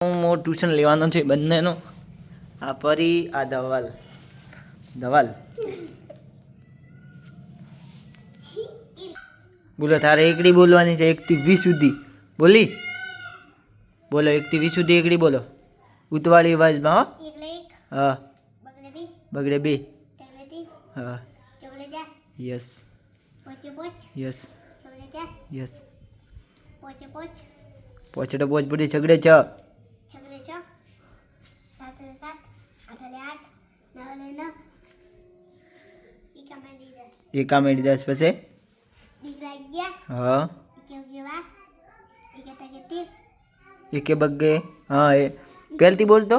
હું ટ્યુશન લેવાનો છે બંનેનો. આ પરી, આ ધવલ. બોલો, તારે એકડી બોલવાની છે 1 થી 20 સુધી. બોલો 1 થી 20 સુધી એકડી બોલો, ઉતવાળી અવાજમાં. હા. બગડે બે. હા. યસ. પોચડો પોચ પડી છગડે છ. એકા મેડી 10 પછી. હા. એકે બગ્ગે. હા, એ પહેલથી બોલતો.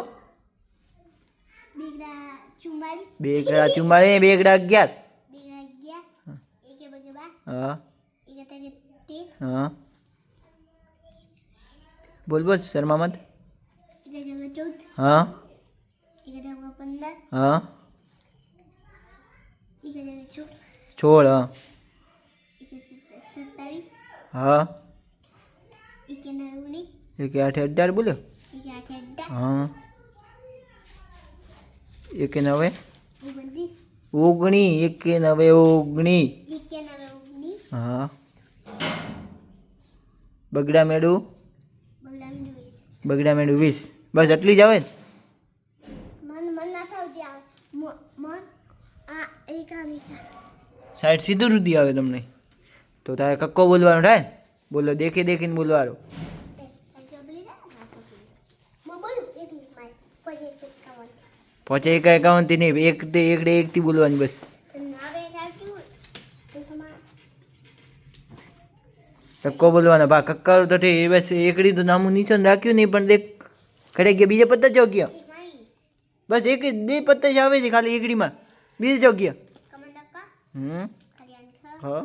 2 એકડા 44, 2 એકડા 11. હા. હા. બોલ શર્મા મત. હા. હા. છોડ. હા. એકે 8 18 બોલ્યો. હા. એકે 9 19. એકે 9 19. હા. બગડા મેળું 20. બસ એટલી જ આવે ને. સાઈડ સીધું રુધી આવે તમને તો તારે કક્કો બોલવાનો થાય. બોલો, દેખીને બોલવાનું. પછી 51 થી નહીં, 1 થી બોલવાની બસ. કક્કો બોલવાનો ભા. કક્કા તો બસ એકડી તો નામું નિશાન રાખ્યું નહીં, પણ દેખ ખડે ગયા બીજા પત્તા જો ગયા. બસ 2 પત્તા જ આવે છે ખાલી એકડીમાં, બીજી જો ગયા. હા.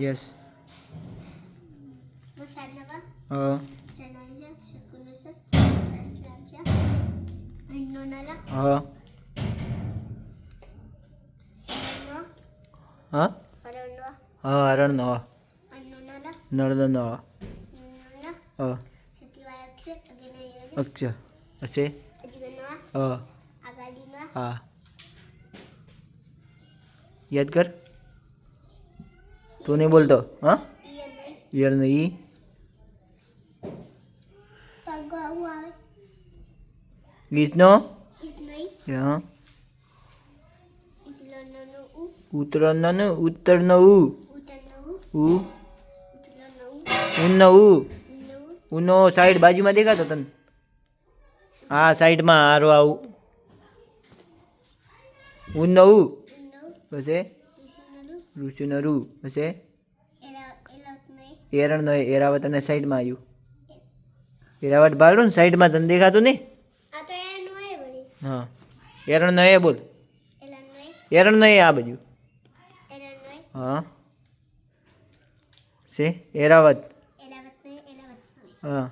Yes. હા. હા. હા. હા. હરણનો. નળનો. હા. અક્ષર હશે. હા. હા. યાદ કર. તું નહીં બોલતો. હા. ઈયર નહીં. ગીસનો. હા. ઉત્તરનો ઉનો સાઈડ બાજુમાં દેખાતો તને. હા, સાઈડમાં હારો આવું. ઉનો પછી ઋષિનો પછી એરણનો એરાવત અને સાઈડમાં આવ્યું. એરાવત બાળું ને સાઈડમાં તને દેખાતું નહીં. હા. એરણનો એ બોલ. એરણનો એ આ બાજુ. હા. છે એરાવત. હા.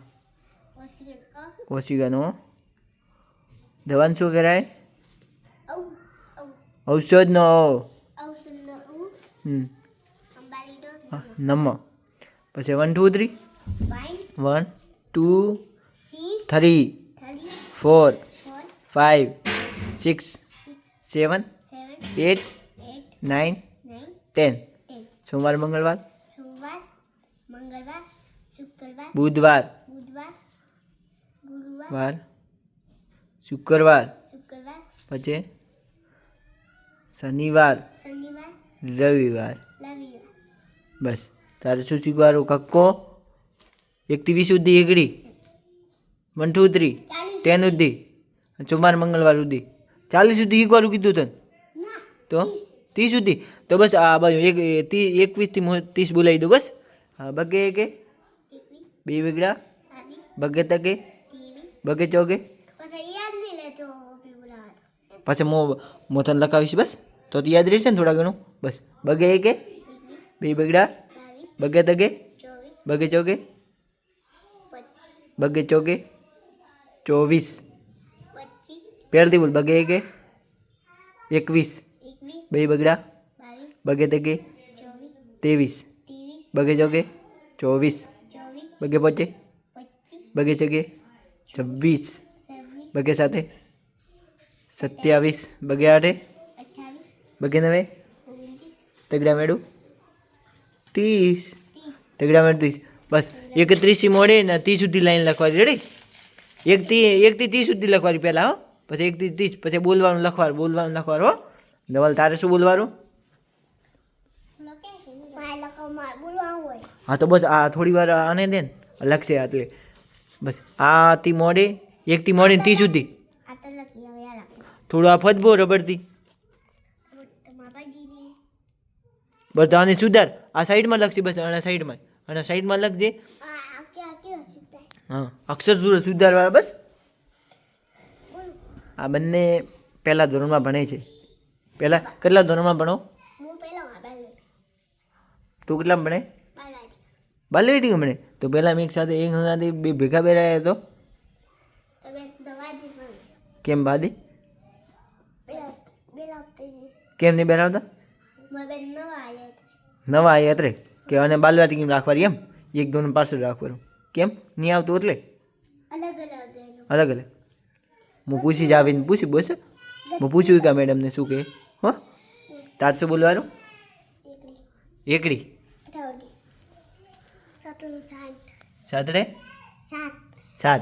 ઓશિકાનો. ધવાન શું કહેવાય? ઔષધનો. નમ. પછી 1 2 3. 1 2 3 4 5 6 7 8 9 10. સોમવાર, મંગળવાર, બુધવાર, વાર, શુક્રવાર, પછી શનિવાર, રવિવાર. બસ તારે શું શીખવાનું? કક્કો 1 થી 20 સુધી એકડી. 1 2 3 10 સુધી. સોમવાર, મંગળવાર સુધી 40 સુધી શીખવાનું કીધું તને તો 30 સુધી. તો બસ આ બાજુ 21 થી 30 બોલાવી દો બસ. હા. બગે કે બી વીગડા બગે તગે બગે ચોગે પછી મો તને લખાવીશ બસ તો યાદ રહેશે ને થોડા ઘણું બસ બગે એકે બી બગડા બગે તગે બગે ચોગે બગે ચોગે 24 પહેલથી બોલ બગે એકે 21 બે બગડા બગે તગે 23 બગે ચોગે 24 બગે પચે બગે ચગે 26 બગે સાતે 27 બગે આઠે બગે નવે તગડા મેળું 30 તગડા મેળું 30 બસ 31 થી મોડે ને 30 સુધી લાઈન લખવાની રેડી 1 થી 30 સુધી લખવાની પહેલા હો પછી 1 થી 30 પછી બોલવાનું લખવાનું હો નવલ તારે શું બોલવાનું હા તો બસ આ થોડી વાર આને દે ને લખશે એટલે બસ આ થી મોડે 1 થી મોડે 30 સુધી થોડું આ ફજબો રબડથી બસ આને સુધાર આ સાઈડમાં લખશે બસ આના સાઈડમાં લખજે હા અક્ષર સુધારવા બસ આ બંને પહેલા ધોરણમાં ભણે છે પહેલા કેટલા ધોરણમાં ભણો તું કેટલા ભણે બાલવાડી ભણે તો પહેલા મેં એક સાથે બે ભેગા બેરાયા તો કેમ બાદી કેમ નહીં બેરાવતા નવા આવ્યા એટલે કે અને બાલવાટી કેમ રાખવાની એમ એક ધોરણ પાછળ રાખવાનું કેમ નહીં આવતું એટલે અલગ અલગ હું પૂછી જ આવીને પૂછી બસ હું પૂછ્યું કે મેડમને શું કહે હો તાર શું બોલવાનું એકડી સાતડે 7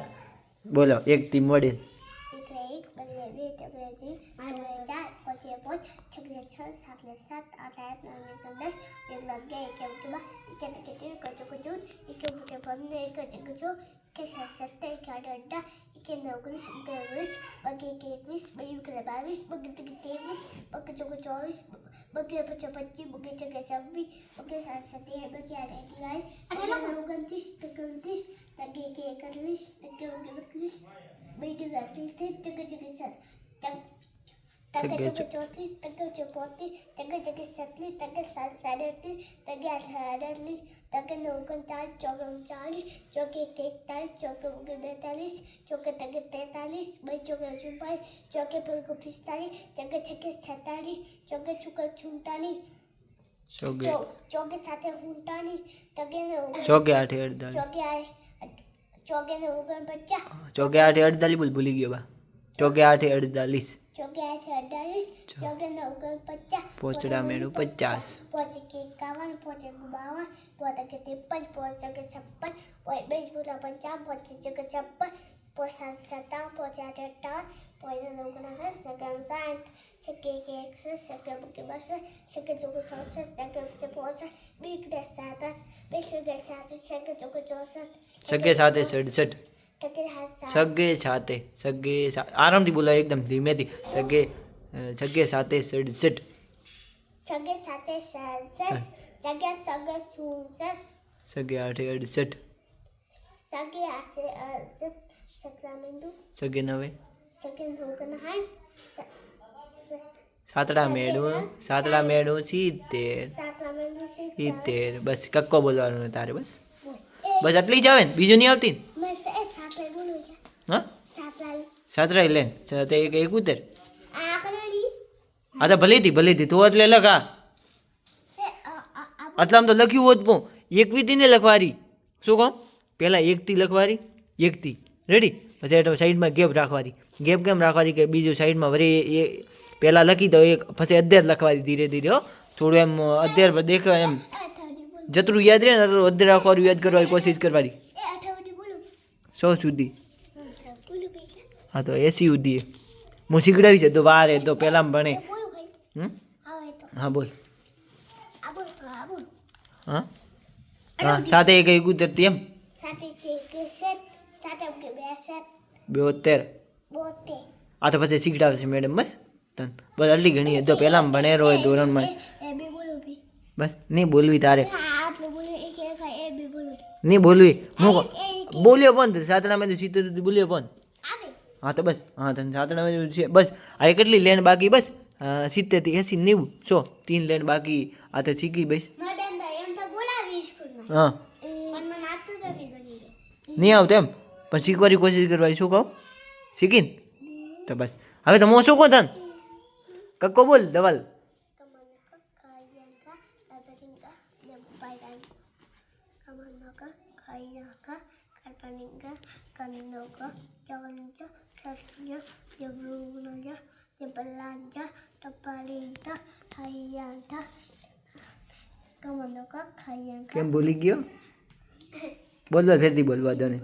બોલો 1 થી મોડે 48 બોલ ભૂલી ગયો બા 48 પોચડા મેળું 50 સગે સાથે 67 સગે આરામથી બોલાય એકદમ ધીમેથી સગે સાથે 67 સગે 68 સગે 9 સાતડા મેળું 70 બસ કક્કો બોલવાનું તારે બસ આટલી જ આવે ને બીજું નહીં આવતી હા સાતરા લે સાથે 71 હા તો ભલે થી તો એટલે લખ આટલામાં તો લખ્યું હોત પણ 21 ને લખવારી શું કહું પહેલા 1 થી લખવારી 1 થી રેડી પછી સાઈડમાં ગેપ રાખવાની ગેપ કેમ રાખવાની કે બીજું સાઈડમાં વળી એ પહેલાં લખી દો એક પછી 11 લખવાની ધીરે ધીરે હો થોડું એમ 11 દેખાય એમ જતરું યાદ રહે ને 11 રાખવાનું યાદ કરવાની કોશિશ કરવાની 100 સુધી હા તો 80 સુધી હું શીખડાવી છે તો વાર તો પહેલાં ભણે હા બોલ હા હા સાથે 71 એમ 72 આ તો પછી શીખડાવશે મેડમ બસ બસ આટલી ઘણી તો પહેલાં ભણેલો હોય ધોરણમાં બસ નહીં બોલવી તારે નહીં બોલવી હું બોલ્યો પણ સાતણામાં તો 70 સુધી બોલ્યો પણ હા તો બસ હા તને સાતણામાં છે બસ આ કેટલી લેન બાકી બસ 70 થી 80 90 100 3 લેન બાકી આ તો શીખી બસ હા નહીં આવતો એમ પણ શીખવાની કોશિશ કરવાની શું કહું શીખીને તો બસ હવે તો હું શું કહું તને કક્કો બોલ ધવલ કેમ ભૂલી ગયો બોલવા ફેરથી બોલવા દો ને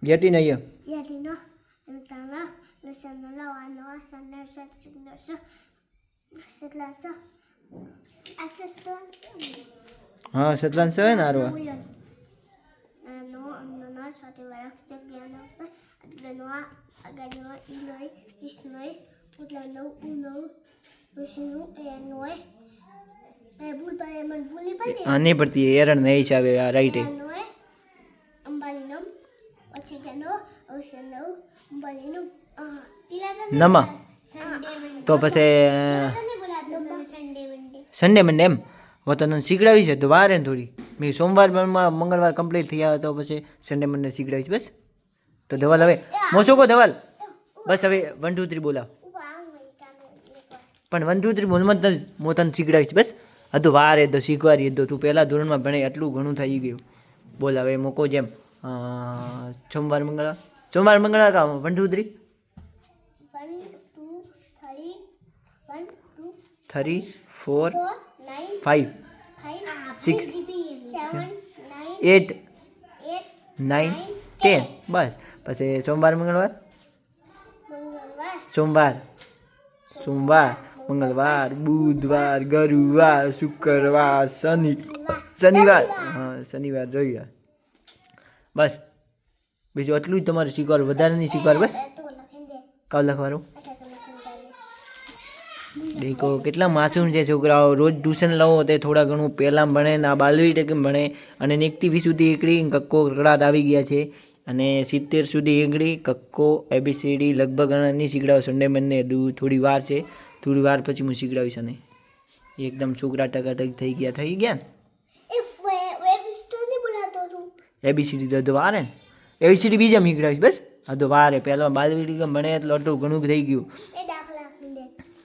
જેટી નહીં હા સતલાન છે ને આરવા હા નહીં પડતી એરણ નહીં હિસાબે રાઈટ નમા તો પછી સન્ડે મંડે એમ હવે તને શીખડાવી છે તો વાર ને થોડી મેં સોમવાર મંગળવાર કમ્પ્લીટ થયા તો પછી સન્ડે મંડે શીખડાવીશ બસ તો ધવલ હવે મોસો કહો ધવલ બસ હવે 1 2 3 બોલાવ પણ 1 2 3 બોલમાં હું તને શીખડાવીશ બસ હતું વાર એ તો શીખવાડી તો તું પહેલાં ધોરણમાં ભણે એટલું ઘણું થઈ ગયું બોલ હવે મૂકો જેમ સોમવાર મંગળવાર કામ 1 2 3 3 4 5 6 8 9 10 બસ પછી સોમવાર મંગળવાર બુધવાર ગુરુવાર શુક્રવાર શનિવાર હા શનિવાર રવિવાર બસ બીજું એટલું જ તમારે શીખવાનું વધારે નહીં શીખવાનું બસ કાવ લખવાનું દેખો કેટલા માસૂમ છે છોકરાઓ રોજ ટ્યુશન લાવો તે થોડા ઘણું પહેલાં ભણે ના બાલવી ટકે ભણે અને 1 થી 20 સુધી એકડી કક્કો કકડાટ આવી ગયા છે અને 70 સુધી એકડી કક્કો ABCD લગભગ નહીં શીખડાવો સન્ડે મને થોડી વાર છે થોડી વાર પછી હું શીખડાવીશ અને એકદમ છોકરા ટકાટક થઈ ગયા ને ABCD તો વાર ને ABCD બીજા શીખડાવીશ બસ આ તો વાર પહેલાં બાલવી ભણે એટલે આટલું ઘણું થઈ ગયું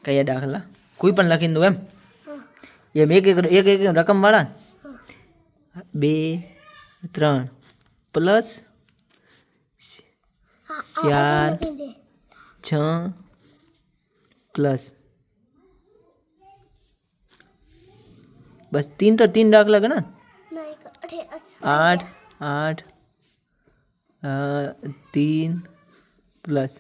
કયા દાખલા કોઈ પણ લખીને દો એમ એક રકમ વાળા 2 3 પ્લસ 4 6 પ્લસ બસ 3 દાખલા ગણા 8 3 પ્લસ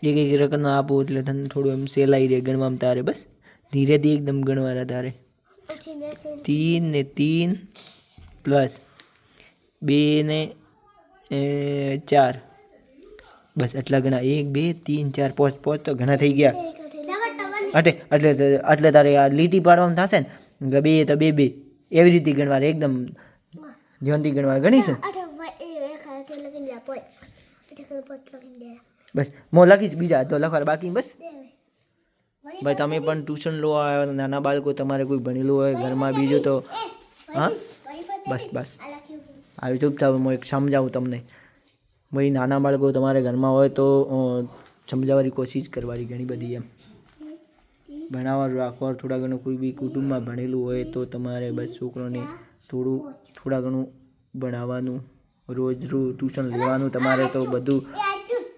એક રકમ આપો એટલે તને થોડું એમ સહેલાઈ રહે ગણવામાં તારે બસ ધીરેથી એકદમ ગણવાના તારે 3 ને 3 પ્લસ 2 ને 4 બસ એટલા ઘણા 1 2 3 4 5 તો ઘણા થઈ ગયા એટલે તારે આ લીટી પાડવામાં થશે ને 2 તો 2 એવી રીતે ગણવા એકદમ ધ્યાનથી ગણવા ગણી છે બસ હું લખીશ બીજા તો લખવા બાકી બસ ભાઈ તમે પણ ટ્યુશન લો નાના બાળકો તમારે કોઈ ભણેલું હોય ઘરમાં બીજું તો હા બસ આવી ચૂપ થાવ હું એક સમજાવું તમને ભાઈ નાના બાળકો તમારે ઘરમાં હોય તો સમજાવવાની કોશિશ કરવાની ઘણી બધી એમ ભણાવવાનું રાખવા થોડા ઘણું કોઈ બી કુટુંબમાં ભણેલું હોય તો તમારે બસ છોકરોને થોડા ઘણું ભણાવવાનું રોજ ટ્યુશન લેવાનું તમારે તો બધું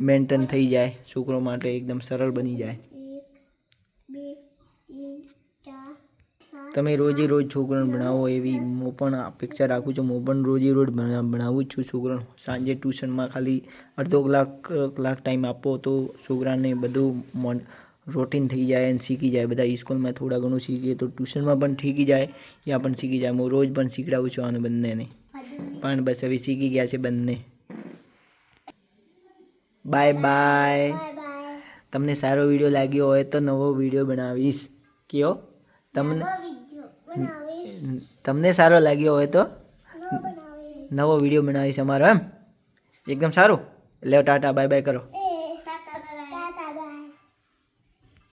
મેન્ટેન થઈ જાય છોકરો માટે એકદમ સરળ બની જાય તમે રોજે રોજ છોકરાને ભણાવો એવી હું પણ અપેક્ષા રાખું છું હું પણ રોજે રોજ ભણાવું જ છું છોકરાને સાંજે ટ્યુશનમાં ખાલી અડધો કલાક ટાઈમ આપો તો છોકરાને બધું રૂટીન થઈ જાય અને શીખી જાય. બધા સ્કૂલમાં થોડા ઘણું શીખીએ તો ટ્યુશનમાં પણ શીખી જાય, ત્યાં પણ શીખી જાય. હું રોજ પણ શીખડાવું છું આને બંનેને, પણ બસ હવે શીખી ગયા છે બંને. Bye bye. તમને સારો વિડીયો લાગ્યો હોય તો નવો વિડીયો બનાવીશ. કયો તમને સારો લાગ્યો હોય તો નવો વિડીયો બનાવીશ અમારો, એમ એકદમ સારું. લે ટાટા બાય બાય કરો.